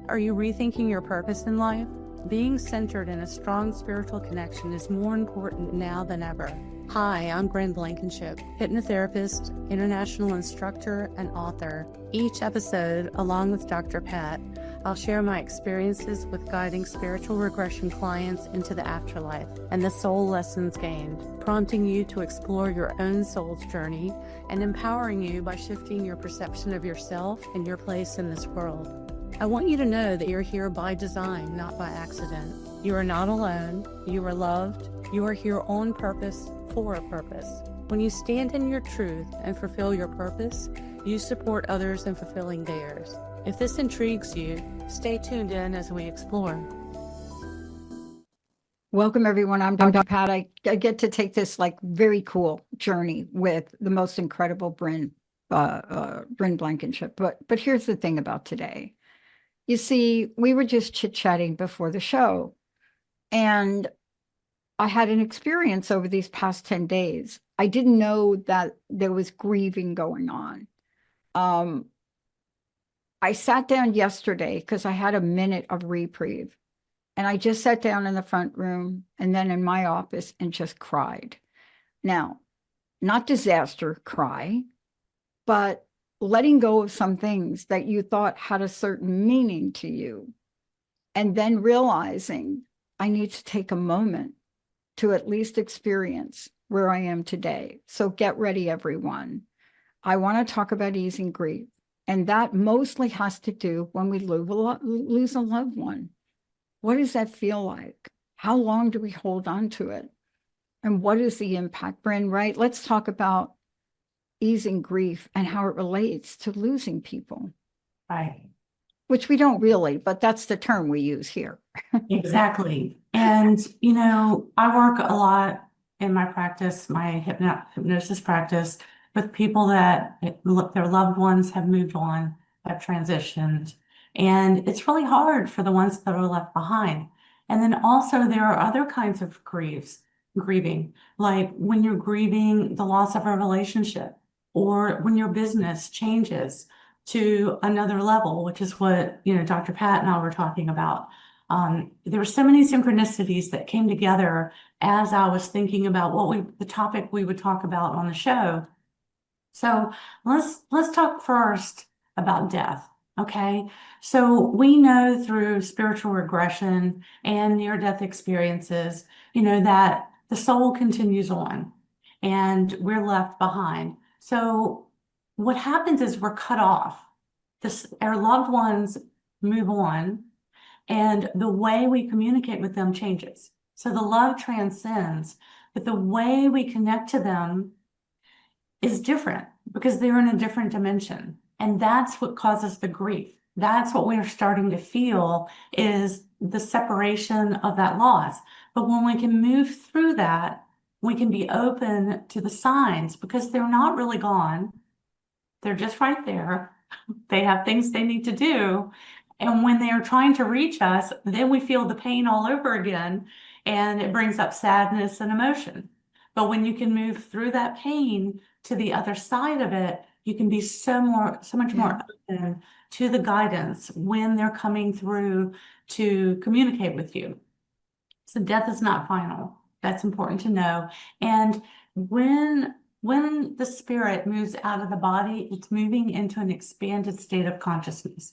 Are you rethinking your purpose in life? Being centered in a strong spiritual connection is more important now than ever. Hi, I'm Bryn Blankinship, hypnotherapist, international instructor, and author. Each episode, along with Dr. Pat, I'll share my experiences with guiding spiritual regression clients into the afterlife and the soul lessons gained, prompting you to explore your own soul's journey and empowering you by shifting your perception of yourself and your place in this world. I want you to know that you're here by design, not by accident. You are not alone. You are loved. You are here on purpose, for a purpose. When you stand in your truth and fulfill your purpose, you support others in fulfilling theirs. If this intrigues you, stay tuned in as we explore. Welcome, everyone. I'm Dr. Pat. I get to take this very cool journey with the most incredible Bryn Blankinship. But here's the thing about today. You see, we were just chit-chatting before the show, and I had an experience over these past 10 days. I didn't know that there was grieving going on. I sat down yesterday because I had a minute of reprieve, and I just sat down in the front room and then in my office and just cried. Now, not disaster cry, but letting go of some things that you thought had a certain meaning to you, and then realizing I need to take a moment to at least experience where I am today. So get ready, everyone. I want to talk about easing grief, and that mostly has to do when we lose a loved one. What does that feel like? How long do we hold on to it? And what is the impact, Bryn, right? Let's talk about easing grief and how it relates to losing people. Right. Which we don't really, but that's the term we use here. Exactly. And, I work a lot in my practice, my hypnosis practice, with people that their loved ones have moved on, have transitioned. And it's really hard for the ones that are left behind. And then also there are other kinds of grieving, like when you're grieving the loss of a relationship, or when your business changes to another level, which is what, Dr. Pat and I were talking about. There were so many synchronicities that came together as I was thinking about the topic we would talk about on the show. So let's talk first about death. Okay. So we know through spiritual regression and near-death experiences, that the soul continues on and we're left behind. So what happens is we're cut off. Our loved ones move on, and the way we communicate with them changes. So the love transcends, but the way we connect to them is different because they're in a different dimension. And that's what causes the grief. That's what we're starting to feel, is the separation of that loss. But when we can move through that, we can be open to the signs, because they're not really gone. They're just right there. They have things they need to do. And when they are trying to reach us, then we feel the pain all over again, and it brings up sadness and emotion. But when you can move through that pain to the other side of it, you can be so much more open to the guidance when they're coming through to communicate with you. So death is not final. That's important to know. And when the spirit moves out of the body, it's moving into an expanded state of consciousness.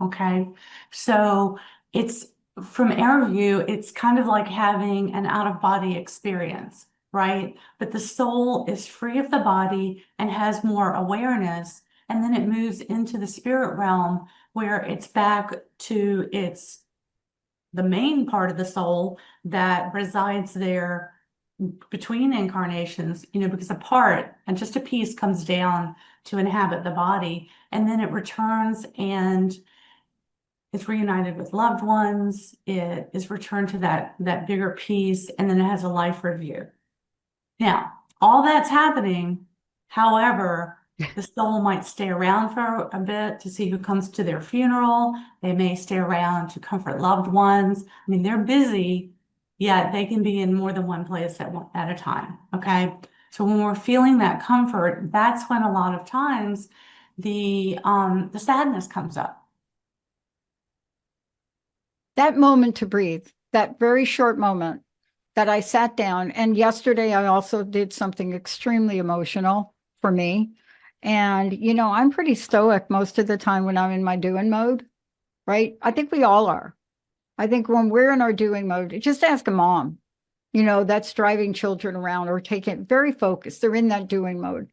Okay. So it's, from our view, it's kind of like having an out-of-body experience, right? But the soul is free of the body and has more awareness. And then it moves into the spirit realm, where it's back to the main part of the soul that resides there between incarnations, because a part and just a piece comes down to inhabit the body, and then it returns and it's reunited with loved ones. It is returned to that bigger piece, and then it has a life review. Now, all that's happening. However, the soul might stay around for a bit to see who comes to their funeral. They may stay around to comfort loved ones. I mean, they're busy, yet they can be in more than one place at a time. Okay. So when we're feeling that comfort, that's when a lot of times the sadness comes up. that moment to breathe, that very short moment that I sat down. And yesterday I also did something extremely emotional for me. And, I'm pretty stoic most of the time when I'm in my doing mode, right? I think we all are. I think when we're in our doing mode, just ask a mom, that's driving children around or taking very focused. They're in that doing mode.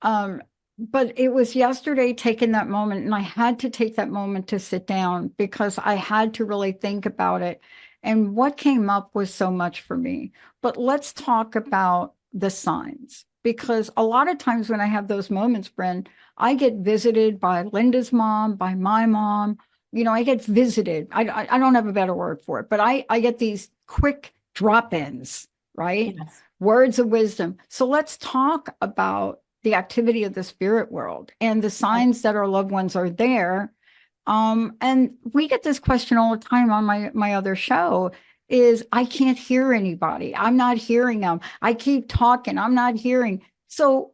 Um, but it was yesterday taking that moment, and I had to take that moment to sit down because I had to really think about it. And what came up was so much for me. But let's talk about the signs, because a lot of times when I have those moments, Bryn, I get visited by Linda's mom, by my mom. I get visited. I don't have a better word for it, but I get these quick drop-ins, right? Yes. Words of wisdom. So let's talk about the activity of the spirit world and the signs that our loved ones are there. And we get this question all the time on my other show is, I can't hear anybody. I'm not hearing them. I keep talking. I'm not hearing. So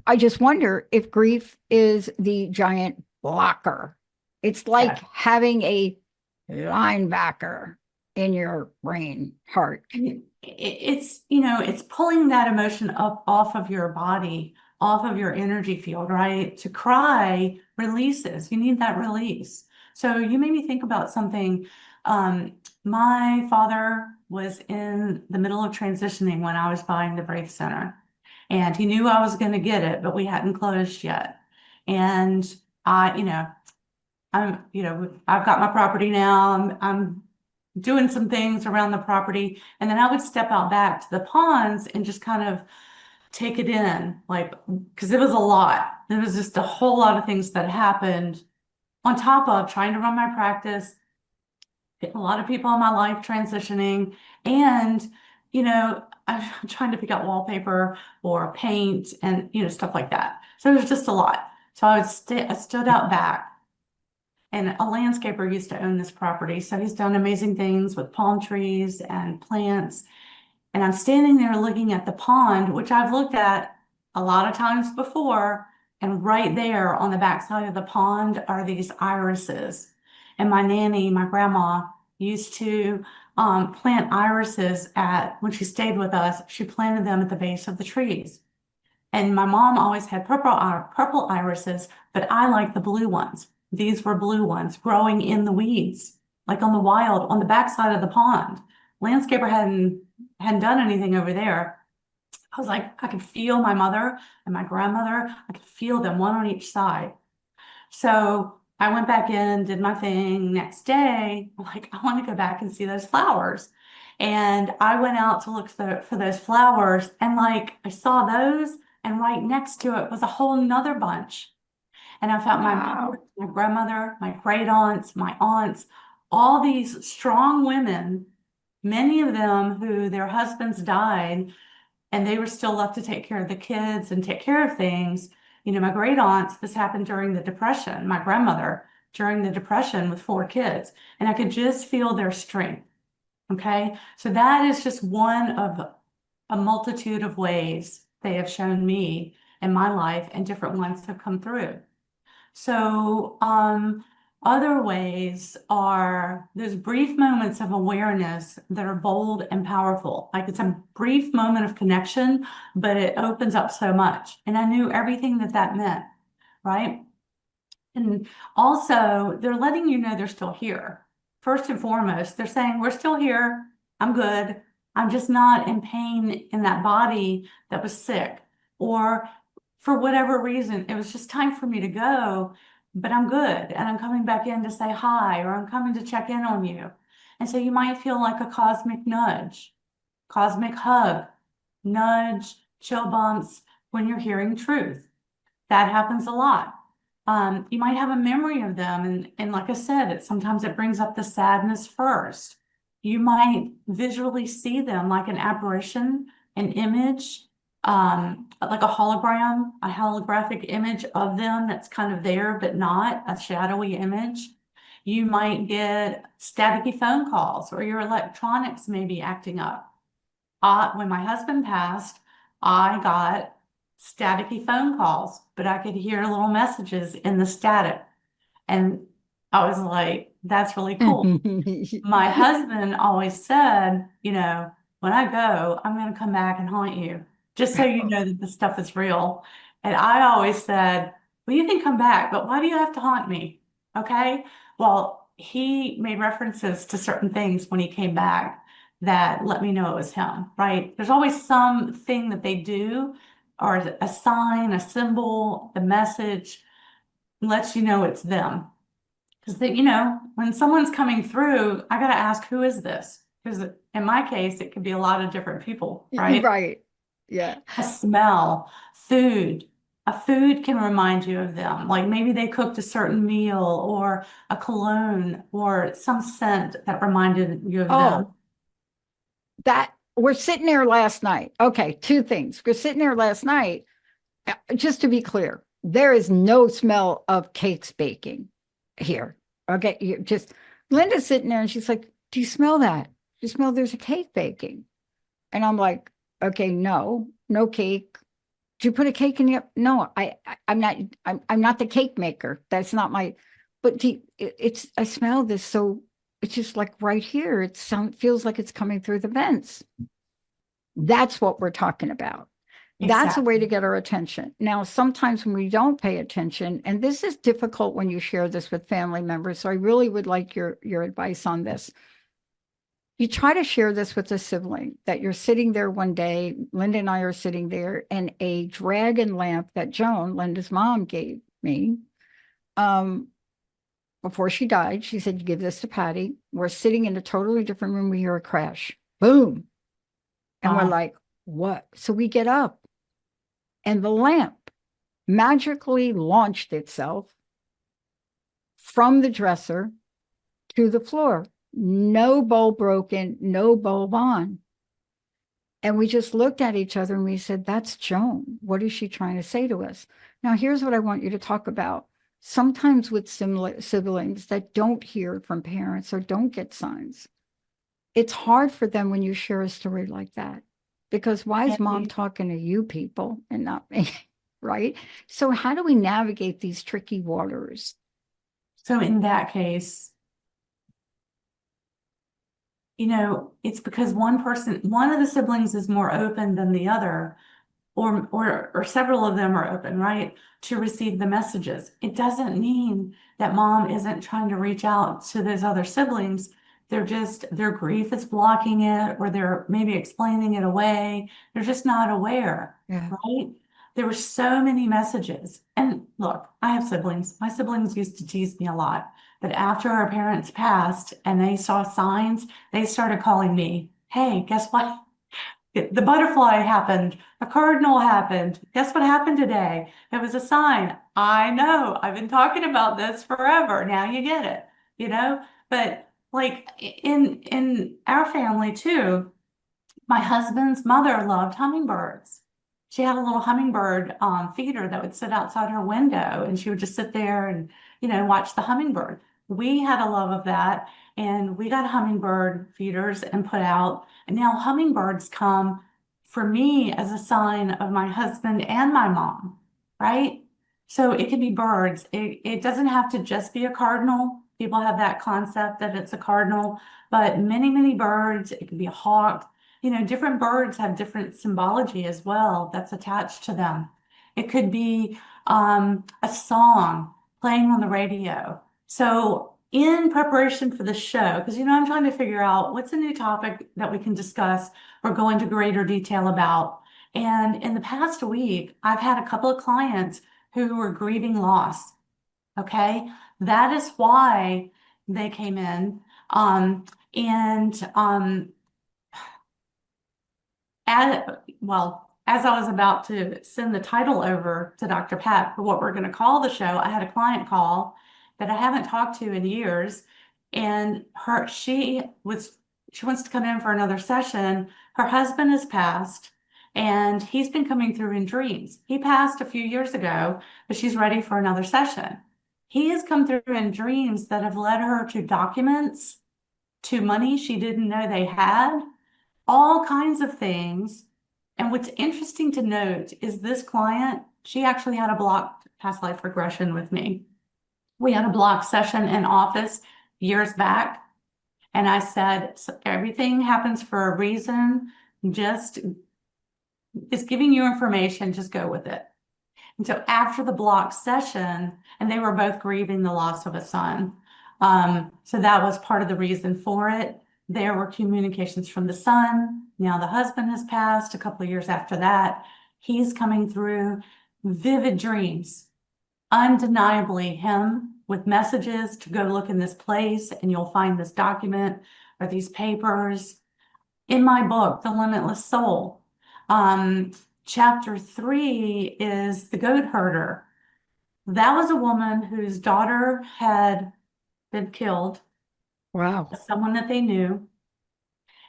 I just wonder if grief is the giant blocker. It's like having a linebacker in your brain, heart. It's pulling that emotion up off of your body, off of your energy field, right? To cry releases. You need that release. So you made me think about something. My father was in the middle of transitioning when I was buying the Braith Center, and he knew I was going to get it, but we hadn't closed yet. And I've got my property now. I'm doing some things around the property. And then I would step out back to the ponds and just kind of take it in, like, because it was a lot. There was just a whole lot of things that happened on top of trying to run my practice, getting a lot of people in my life transitioning, and, I'm trying to pick out wallpaper or paint and, stuff like that. So it was just a lot. So I stood out back. And a landscaper used to own this property. So he's done amazing things with palm trees and plants. And I'm standing there looking at the pond, which I've looked at a lot of times before. And right there on the backside of the pond are these irises. And my nanny, my grandma, used to plant irises when she stayed with us, she planted them at the base of the trees. And my mom always had purple irises, but I like the blue ones. These were blue ones growing in the weeds, like on the wild, on the backside of the pond. Landscaper hadn't done anything over there. I was like, I could feel my mother and my grandmother. I could feel them, one on each side. So I went back in, did my thing. Next day, I'm like, I want to go back and see those flowers. And I went out to look for those flowers, and like I saw those, and right next to it was a whole nother bunch. And I found my mother, my grandmother, my great aunts, my aunts, all these strong women, many of them who their husbands died and they were still left to take care of the kids and take care of things. My great aunts, this happened during the Depression, my grandmother during the Depression with 4 kids, and I could just feel their strength. Okay. So that is just one of a multitude of ways they have shown me in my life, and different ones have come through. So, other ways are those brief moments of awareness that are bold and powerful. Like it's a brief moment of connection, but it opens up so much. And I knew everything that meant, right? And also, they're letting you know they're still here. First and foremost, they're saying, we're still here. I'm good. I'm just not in pain in that body that was sick. Or for whatever reason, it was just time for me to go, but I'm good. And I'm coming back in to say hi, or I'm coming to check in on you. And so you might feel like a cosmic nudge, cosmic hug, nudge, chill bumps when you're hearing truth. That happens a lot. You might have a memory of them, and like I said, sometimes it brings up the sadness first. You might visually see them like an apparition, an image, like a hologram, a holographic image of them that's kind of there, but not a shadowy image. You might get staticky phone calls, or your electronics may be acting up. When my husband passed, I got staticky phone calls, but I could hear little messages in the static. And I was like, That's really cool. My husband always said, you know, when I go, I'm going to come back and haunt you, just so you know that this stuff is real. And I always said, well, you can come back, but why do you have to haunt me? Okay. Well, he made references to certain things when he came back that let me know it was him, right? There's always something that they do, or a sign, a symbol, the message lets you know it's them. Because you know, when someone's coming through, I got to ask, who is this? Because in my case, it could be a lot of different people, right? Right. Yeah. A smell, food. A food can remind you of them. Like maybe they cooked a certain meal or a cologne or some scent that reminded you of them. Oh, that we're sitting there last night. Okay, two things. We're sitting there last night. Just to be clear, there is no smell of cakes baking here. Okay, you just Linda's sitting there and she's like, "Do you smell that? Do you smell there's a cake baking?" And I'm like, "Okay, no, no cake. Do you put a cake in the No, I'm not. I'm not the cake maker. That's not my. But it's I smell this, so it's just like right here. It feels like it's coming through the vents. That's what we're talking about. That's a way to Exactly. get our attention. Now, sometimes when we don't pay attention, and this is difficult when you share this with family members, so I really would like your advice on this. You try to share this with a sibling that you're sitting there one day, Linda and I are sitting there, and a dragon lamp that Joan, Linda's mom, gave me, um, before she died, she said, "You give this to Patty." We're sitting in a totally different room. We hear a crash, boom. And we're Wow. like, what? So we get up, and the lamp magically launched itself from the dresser to the floor. No bulb broken, no bulb on. And we just looked at each other and we said, "That's Joan. What is she trying to say to us?" Now, here's what I want you to talk about. Sometimes with similar siblings that don't hear from parents or don't get signs, it's hard for them when you share a story like that. Because why is mom talking to you people and not me? Right? So, how do we navigate these tricky waters? So in that case, you know, it's because one of the siblings is more open than the other, or several of them are open, right, to receive the messages. It doesn't mean that mom isn't trying to reach out to those other siblings. They're just, their grief is blocking it, or they're maybe explaining it away. They're just not aware, Yeah. right? There were so many messages. And look, I have siblings. My siblings used to tease me a lot. But after our parents passed and they saw signs, they started calling me, "Hey, guess what? The butterfly happened. A cardinal happened. Guess what happened today? It was a sign." I know. I've been talking about this forever. Now you get it, you know? But like in our family too, my husband's mother loved hummingbirds. She had a little hummingbird feeder that would sit outside her window, and she would just sit there and, you know, watch the hummingbird. We had a love of that, and we got hummingbird feeders and put out. And now hummingbirds come for me as a sign of my husband and my mom, right? So it can be birds. It doesn't have to just be a cardinal. People have that concept that it's a cardinal, but many, many birds. It could be a hawk. You know, different birds have different symbology as well that's attached to them. It could be a song playing on the radio. So, in preparation for the show, because you know, I'm trying to figure out what's a new topic that we can discuss or go into greater detail about. And in the past week, I've had a couple of clients who were grieving loss. Okay, that is why they came in. And as, as I was about to send the title over to Dr. Pat for what we're going to call the show, I had a client call that I haven't talked to in years, and she wants to come in for another session. Her husband has passed, and he's been coming through in dreams. He passed a few years ago, but she's ready for another session. He has come through in dreams that have led her to documents, to money she didn't know they had, all kinds of things. And what's interesting to note is this client, she actually had a blocked past life regression with me. We had a block session in office. years back. And I said, "So everything happens for a reason. Just it's giving you information, just go with it." And so after the block session, and they were both grieving the loss of a son. So that was part of the reason for it. There were communications from the son. Now the husband has passed a couple of years after that. He's coming through vivid dreams, undeniably him with messages to go look in this place and you'll find this document or these papers. In my book, The Limitless Soul, chapter 3 is the goat herder. That was a woman whose daughter had been killed, Wow. someone that they knew.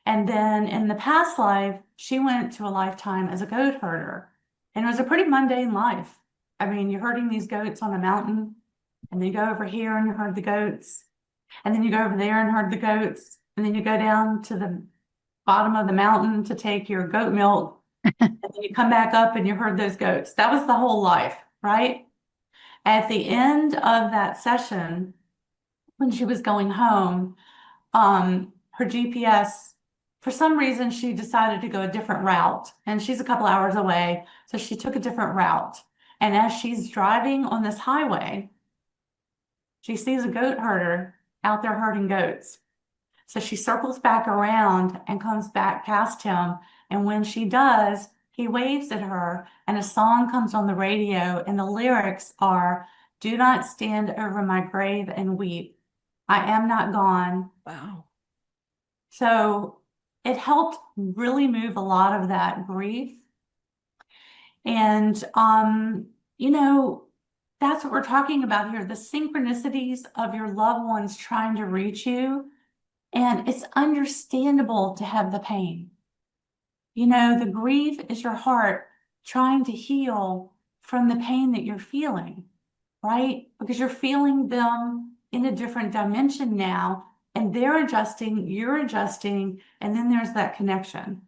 And then in the past life, she went to a lifetime as a goat herder. And it was a pretty mundane life. I mean, you're herding these goats on a mountain, and then you go over here and herd the goats. And then you go over there and herd the goats. And then you go down to the bottom of the mountain to take your goat milk. And then you come back up and you herd those goats. That was the whole life, right? At the end of that session, when she was going home, her GPS, for some reason, she decided to go a different route. And she's a couple hours away, so she took a different route. And as she's driving on this highway, she sees a goat herder out there herding goats. So she circles back around and comes back past him. And when she does, he waves at her and a song comes on the radio. And the lyrics are, "Do not stand over my grave and weep. I am not gone." Wow. So it helped really move a lot of that grief. And, that's what we're talking about here, the synchronicities of your loved ones trying to reach you. And it's understandable to have the pain. The grief is your heart trying to heal from the pain that you're feeling, right? Because you're feeling them in a different dimension now, and they're adjusting, you're adjusting, and then there's that connection.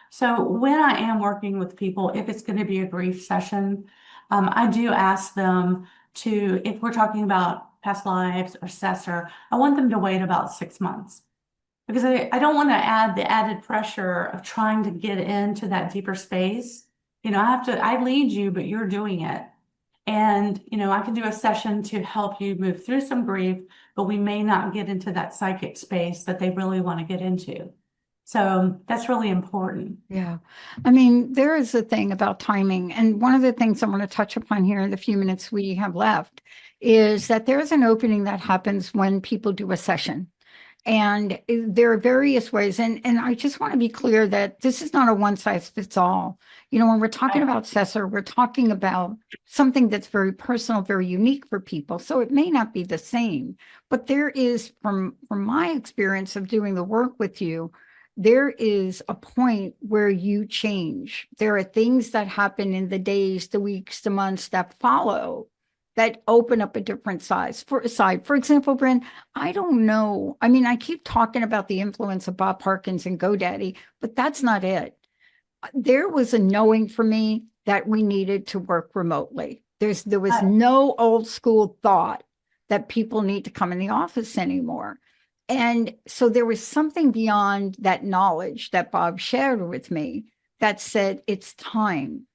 So when I am working with people, if it's going to be a grief session, I do ask them to, if we're talking about past lives or Cessor, I want them to wait about 6 months. Because I don't want to add the added pressure of trying to get into that deeper space. I lead you, but you're doing it. And, I can do a session to help you move through some grief, but we may not get into that psychic space that they really want to get into. So that's really important. Yeah. I mean, there is a thing about timing. And one of the things I want to touch upon here in the few minutes we have left is that there is an opening that happens when people do a session. And there are various ways. And I just want to be clear that this is not a one size fits all. When we're talking about Cessor, we're talking about something that's very personal, very unique for people. So it may not be the same, but there is, from my experience of doing the work with you, there is a point where you change. There are things that happen in the days, the weeks, the months that follow that open up a different side. For example, Bryn, I don't know. I mean, I keep talking about the influence of Bob Parkins and GoDaddy, but that's not it. There was a knowing for me that we needed to work remotely. There was no old school thought that people need to come in the office anymore. And so there was something beyond that knowledge that Bob shared with me that said, it's time.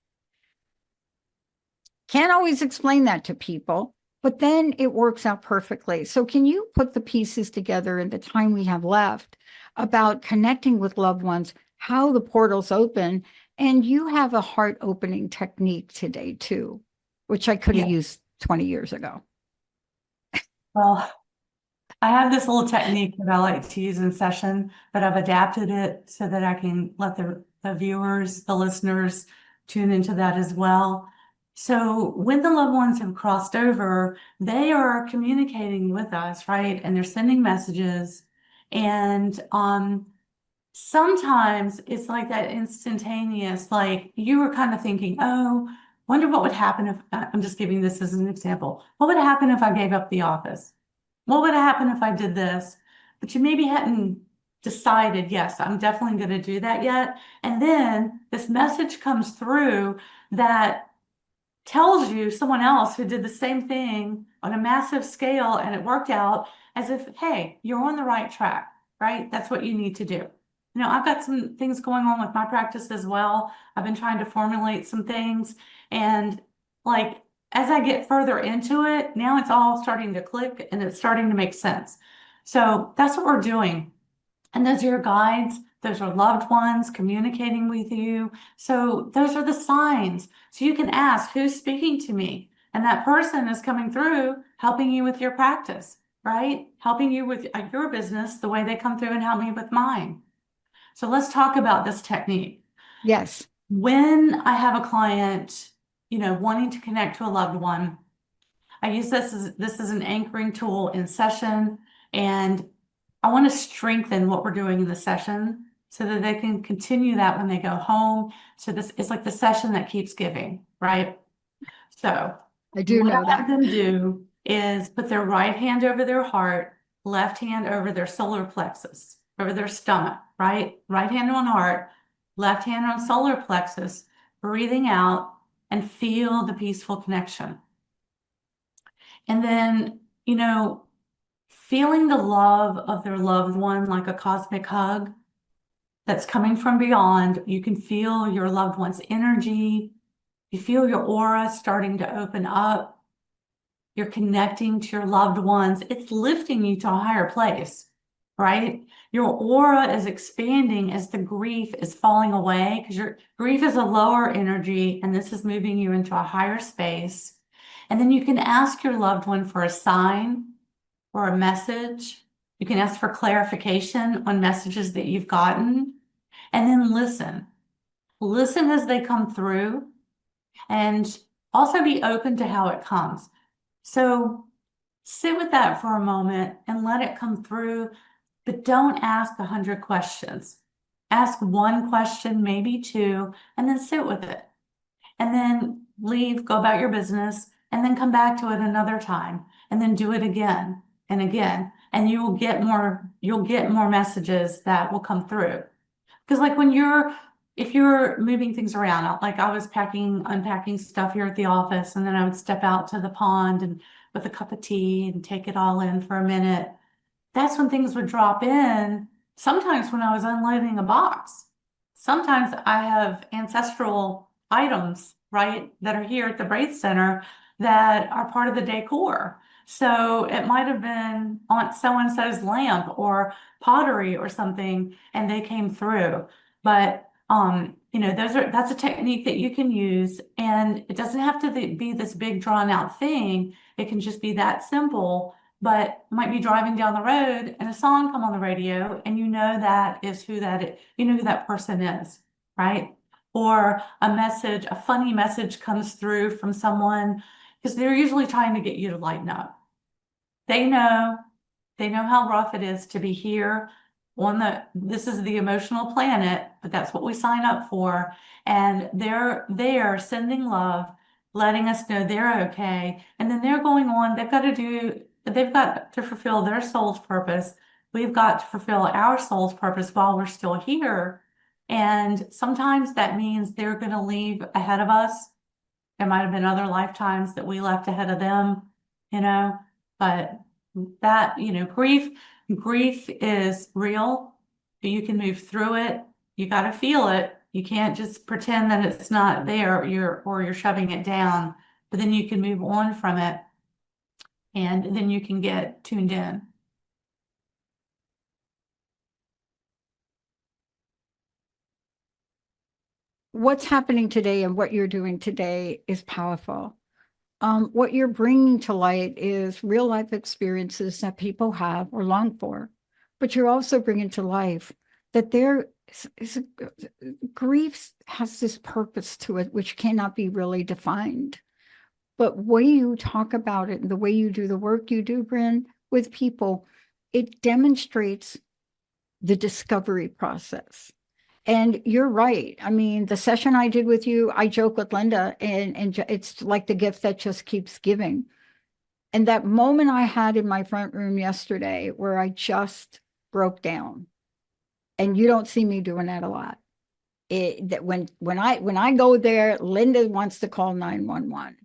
Can't always explain that to people, but then it works out perfectly. So can you put the pieces together in the time we have left about connecting with loved ones, how the portals open, and you have a heart opening technique today too, which I could have used 20 years ago. Well, I have this little technique that I like to use in session, but I've adapted it so that I can let the viewers, the listeners, tune into that as well. So when the loved ones have crossed over, they are communicating with us, right? And they're sending messages. And sometimes it's like that instantaneous, like you were kind of thinking, oh, wonder what would happen if, I'm just giving this as an example. What would happen if I gave up the office? What would happen if I did this? But you maybe hadn't decided, yes, I'm definitely going to do that yet. And then this message comes through that tells you someone else who did the same thing on a massive scale and it worked out, as if, hey, you're on the right track, right? That's what you need to do. I've got some things going on with my practice as well. I've been trying to formulate some things, and like as I get further into it, now it's all starting to click and it's starting to make sense. So that's what we're doing. And those are your guides. Those are loved ones communicating with you. So those are the signs. So you can ask, who's speaking to me? And that person is coming through, helping you with your practice, right? Helping you with your business the way they come through and help me with mine. So let's talk about this technique. Yes. When I have a client, wanting to connect to a loved one, I use this as an anchoring tool in session, and I want to strengthen what we're doing in the session so that they can continue that when they go home. So this is like the session that keeps giving, right? So I do what know I have that. them do is put their right hand over their heart, left hand over their solar plexus, over their stomach, right? Right hand on heart, left hand on solar plexus, breathing out and feel the peaceful connection. And then, feeling the love of their loved one like a cosmic hug that's coming from beyond. You can feel your loved one's energy. You feel your aura starting to open up. You're connecting to your loved ones. It's lifting you to a higher place, right? Your aura is expanding as the grief is falling away, because your grief is a lower energy and this is moving you into a higher space. And then you can ask your loved one for a sign or a message. You can ask for clarification on messages that you've gotten, and then listen. Listen as they come through, and also be open to how it comes. So sit with that for a moment and let it come through, but don't ask 100 questions. Ask one question, maybe two, and then sit with it. And then leave, go about your business, and then come back to it another time, and then do it again and again. And you'll get more messages that will come through. Because like if you're moving things around, like I was unpacking stuff here at the office, and then I would step out to the pond and with a cup of tea and take it all in for a minute. That's when things would drop in. Sometimes when I was unloading a box, sometimes I have ancestral items, right, that are here at the Braid Center that are part of the decor. So it might have been Aunt so-and-so's lamp or pottery or something, and they came through. But that's a technique that you can use, and it doesn't have to be this big drawn out thing. It can just be that simple. But might be driving down the road and a song come on the radio, and that is who that person is, right? Or a funny message comes through from someone, because they're usually trying to get you to lighten up. They know how rough it is to be here this is the emotional planet, but that's what we sign up for. And they're sending love, letting us know they're okay. And then they're going on, they've got to fulfill their soul's purpose. We've got to fulfill our soul's purpose while we're still here. And sometimes that means they're going to leave ahead of us. There might have been other lifetimes that we left ahead of them, but that, grief is real, but you can move through it. You got to feel it. You can't just pretend that it's not there, or you're shoving it down, but then you can move on from it, and then you can get tuned in. What's happening today and what you're doing today is powerful. What you're bringing to light is real life experiences that people have or long for, but you're also bringing to life that grief has this purpose to it, which cannot be really defined. But when you talk about it and the way you do the work you do, Bryn, with people, it demonstrates the discovery process. And you're right. I mean, the session I did with you, I joke with Linda, and it's like the gift that just keeps giving. And that moment I had in my front room yesterday where I just broke down, and you don't see me doing that a lot. that when I go there, Linda wants to call 911.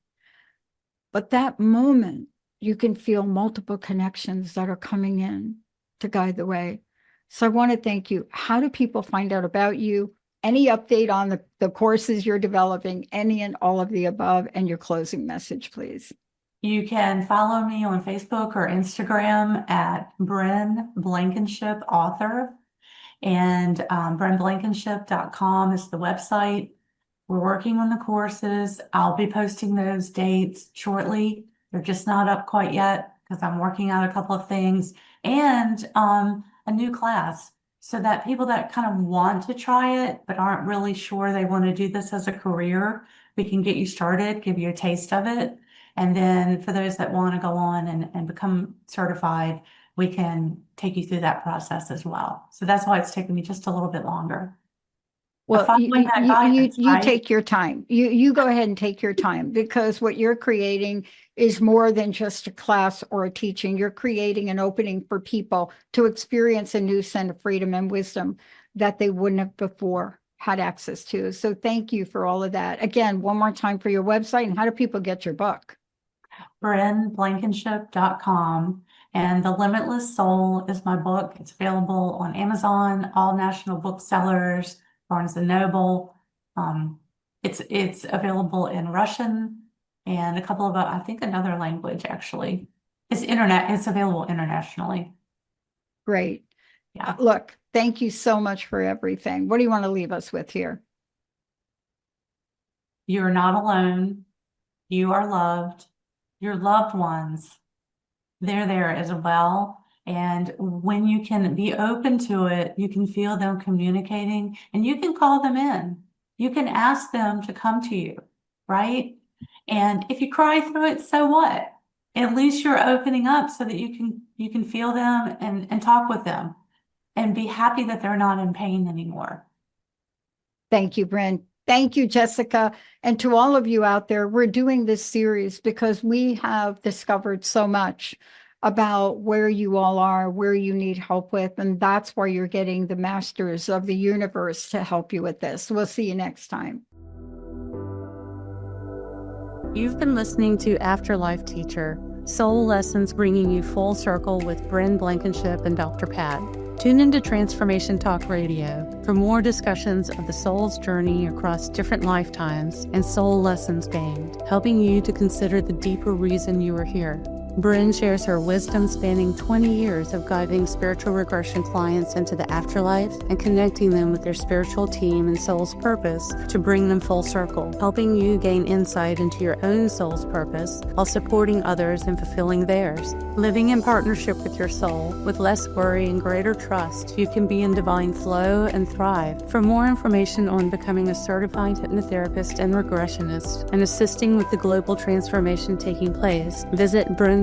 But that moment, you can feel multiple connections that are coming in to guide the way. So I want to thank you. How do people find out about you? Any update on the courses you're developing, any and all of the above, and your closing message, please? You can follow me on Facebook or Instagram at Bryn Blankinship Author. And brynblankinship.com is the website. We're working on the courses. I'll be posting those dates shortly. They're just not up quite yet because I'm working out a couple of things, and a new class, so that people that kind of want to try it but aren't really sure they want to do this as a career, we can get you started, give you a taste of it. And then for those that want to go on and become certified, we can take you through that process as well. So that's why it's taken me just a little bit longer. Well, Following that guidance, you right? take your time. You go ahead and take your time, because what you're creating is more than just a class or a teaching. You're creating an opening for people to experience a new sense of freedom and wisdom that they wouldn't have before had access to. So thank you for all of that. Again, one more time for your website, and how do people get your book? brynblankinship.com. And The Limitless Soul is my book. It's available on Amazon, all national booksellers, Barnes and Noble. It's available in Russian and a couple of, I think another language actually. It's available internationally. Great. Yeah. Look, thank you so much for everything. What do you want to leave us with here? You're not alone. You are loved. Your loved ones, they're there as well. And when you can be open to it, you can feel them communicating, and you can call them in. You can ask them to come to you, right? And if you cry through it, so what? At least you're opening up so that you can feel them and talk with them and be happy that they're not in pain anymore. Thank you, Bryn. Thank you, Jessica. And to all of you out there, we're doing this series because we have discovered so much about where you all are, where you need help with, and that's why you're getting the masters of the universe to help you with this. We'll see you next time. You've been listening to Afterlife Teacher, Soul Lessons bringing you full circle with Bryn Blankinship and Dr. Pat. Tune into Transformation Talk Radio for more discussions of the soul's journey across different lifetimes and soul lessons gained, helping you to consider the deeper reason you are here. Bryn shares her wisdom spanning 20 years of guiding spiritual regression clients into the afterlife and connecting them with their spiritual team and soul's purpose to bring them full circle, helping you gain insight into your own soul's purpose while supporting others in fulfilling theirs. Living in partnership with your soul, with less worry and greater trust, you can be in divine flow and thrive. For more information on becoming a certified hypnotherapist and regressionist and assisting with the global transformation taking place, visit brynblankinship.com.